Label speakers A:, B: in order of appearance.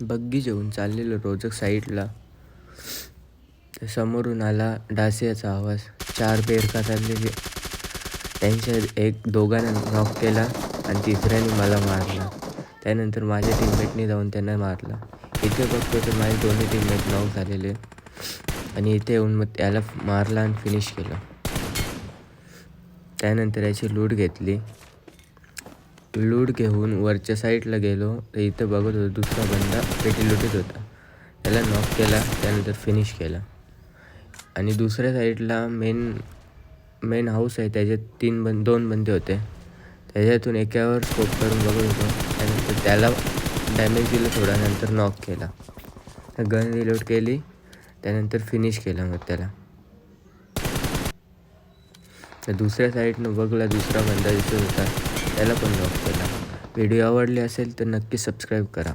A: बग्गी घेऊन चाललेलो रोजक साईडला. तर समोरून आला डासियाचा आवाज. 4 बेरका चाललेले. त्यांच्या दोघांना नॉक केला आणि तिसऱ्याने मला मारला. त्यानंतर माझ्या टीममेटने जाऊन त्यांना मारला. इथे बघतो तर माझे दोन्ही टीममेट नॉक झालेले आणि इथे येऊन मग त्याला मारला आणि फिनिश केलं. त्यानंतर याची लूट घेतली. लूट घेऊन वरच्या साईडला गेलो तर इथं बघत होतो दुसरा बंदा पेटी लुटत होता. त्याला नॉक केला, त्यानंतर फिनिश केला. आणि दुसऱ्या साईडला मेन हाऊस आहे, त्याच्यात 2 बंदे होते. त्याच्यातून एकावर स्कोप करून बघत होतो. त्यानंतर त्याला डॅमेज दिलं थोडा, नंतर नॉक केला. गन रिलोड केली, त्यानंतर फिनिश केला मग त्याला. तर दुसऱ्या साईडनं बघला दुसरा बंदा दिसत होता, त्याला पण नॉक केला. व्हिडिओ आवडले असेल तर नक्की सबस्क्राईब करा.